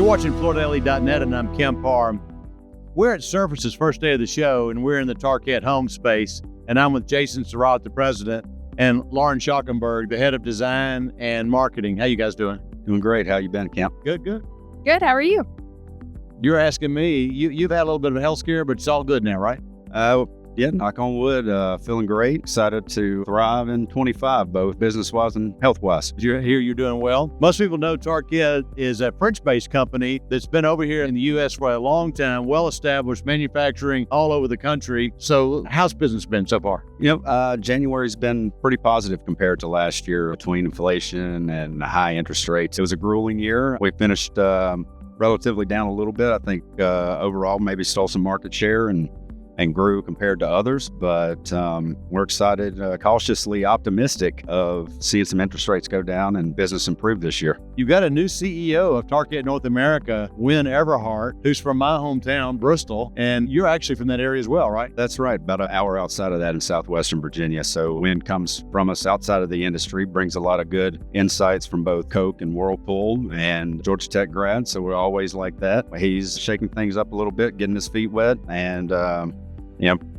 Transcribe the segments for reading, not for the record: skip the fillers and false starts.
You're watching FloorDaily.net, and I'm Kemp Harr. We're at Surface's first day of the show, and we're in the Tarkett home space, and I'm with Jason Surratt, the president, and Lauren Schnakenberg, the head of design and marketing. How you guys doing? Doing great. How you been, Kemp? Good. Good. How are you? You're asking me. You've had a little bit of a health scare, but it's all good now, right? Yeah, knock on wood. Feeling great. Excited to thrive in 25, both business-wise and health-wise. You're doing well. Most people know Tarkett is a French-based company that's been over here in the U.S. for a long time, well-established, manufacturing all over the country. So how's business been so far? January's been pretty positive compared to last year between inflation and high interest rates. It was a grueling year. We finished relatively down a little bit. I think overall maybe stole some market share and grew compared to others, but we're excited, cautiously optimistic of seeing some interest rates go down and business improve this year. You've got a new CEO of Tarkett North America, Win Everhart, who's from my hometown, Bristol, and you're actually from that area as well, right? That's right, about an hour outside of that in southwestern Virginia. So Win comes from us outside of the industry, brings a lot of good insights from both Coke and Whirlpool and Georgia Tech grad, so we're always like that. He's shaking things up a little bit, getting his feet wet, and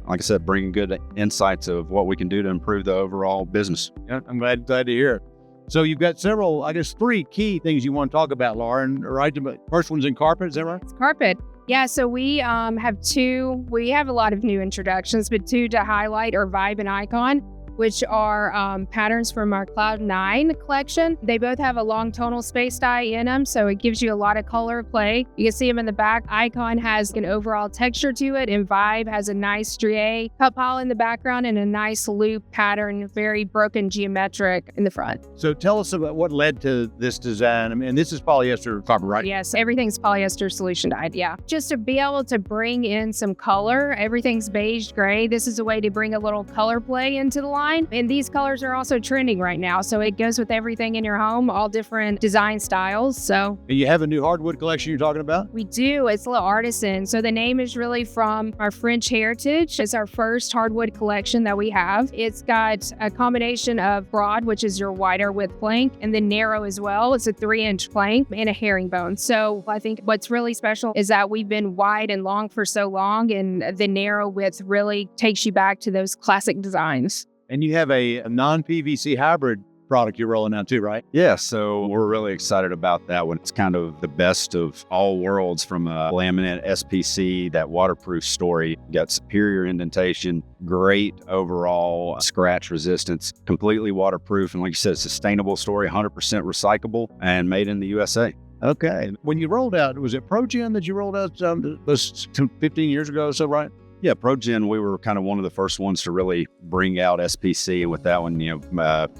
like I said, bringing good insights of what we can do to improve the overall business. Yeah, I'm glad to hear it. So you've got three key things you want to talk about, Lauren, right? First one's in carpet, is that right? It's carpet. Yeah, so we have two. We have a lot of new introductions, but two to highlight are Vibe and Icon, which are patterns from our Cloud 9 collection. They both have a long tonal space dye in them, so it gives you a lot of color play. You can see them in the back. Icon has an overall texture to it, and Vibe has a nice strié cut pile in the background and a nice loop pattern, very broken geometric in the front. So tell us about what led to this design. I mean, this is polyester carpet, right? Yes, everything's polyester solution dyed, yeah. Just to be able to bring in some color, everything's beige gray. This is a way to bring a little color play into the line. And these colors are also trending right now, so it goes with everything in your home, all different design styles. So and you have a new hardwood collection you're talking about? We do. It's a little artisan. So the name is really from our French heritage. It's our first hardwood collection that we have. It's got a combination of broad, which is your wider width plank, and then narrow as well. It's a 3-inch plank and a herringbone. So I think what's really special is that we've been wide and long for so long, and the narrow width really takes you back to those classic designs. And you have a non-PVC hybrid product you're rolling out too, right? Yeah, so we're really excited about that one. It's kind of the best of all worlds from a laminate SPC, that waterproof story. You got superior indentation, great overall scratch resistance, completely waterproof, and like you said, sustainable story, 100% recyclable and made in the USA. Okay. When you rolled out, was it ProGen that you rolled out 15 years ago or so, right? Yeah, ProGen, we were kind of one of the first ones to really bring out SPC. And with that one,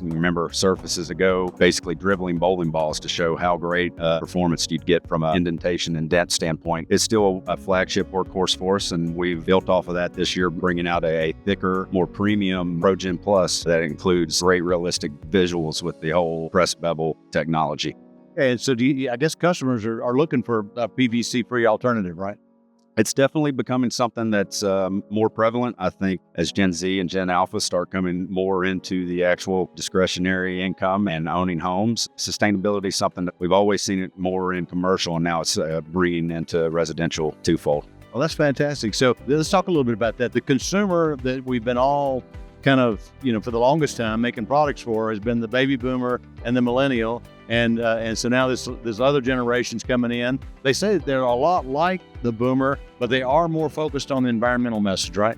remember Surfaces ago, basically dribbling bowling balls to show how great performance you'd get from an indentation and dent standpoint. It's still a flagship workhorse for us, and we've built off of that this year, bringing out a thicker, more premium ProGen Plus that includes great realistic visuals with the whole press bevel technology. And so I guess customers are looking for a PVC-free alternative, right? It's definitely becoming something that's more prevalent, I think, as Gen Z and Gen Alpha start coming more into the actual discretionary income and owning homes. Sustainability is something that we've always seen it more in commercial, and now it's bringing into residential twofold. Well, that's fantastic. So let's talk a little bit about that. The consumer that we've been all kind of, for the longest time making products for has been the baby boomer and the millennial. And so now this other generation's coming in. They say that they're a lot like the boomer, but they are more focused on the environmental message, right?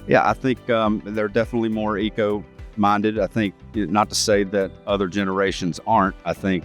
Yeah, I think they're definitely more eco-minded. I think, not to say that other generations aren't. I think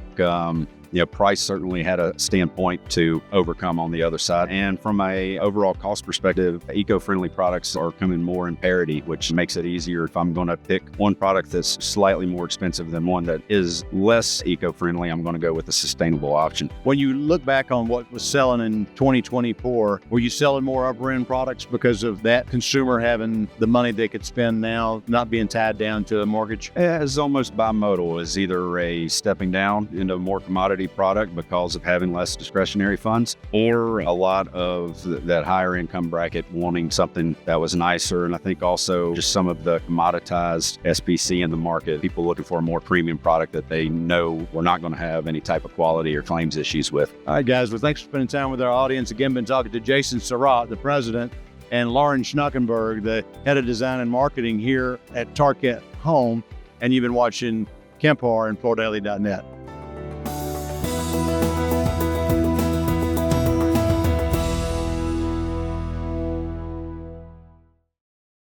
price certainly had a standpoint to overcome on the other side. And from a overall cost perspective, eco-friendly products are coming more in parity, which makes it easier if I'm going to pick one product that's slightly more expensive than one that is less eco-friendly. I'm going to go with a sustainable option. When you look back on what was selling in 2024, were you selling more upper-end products because of that consumer having the money they could spend now, not being tied down to a mortgage? It's almost bimodal. It's either a stepping down into more commodity commodity product because of having less discretionary funds, or a lot of that higher income bracket wanting something that was nicer. And I think also just some of the commoditized SPC in the market, people looking for a more premium product that they know we're not going to have any type of quality or claims issues with. All right, guys. Well, thanks for spending time with our audience. Again, been talking to Jason Surratt, the president, and Lauren Schnakenberg, the head of design and marketing here at Tarkett Home. And you've been watching Kemp Harr and FloorDaily.net.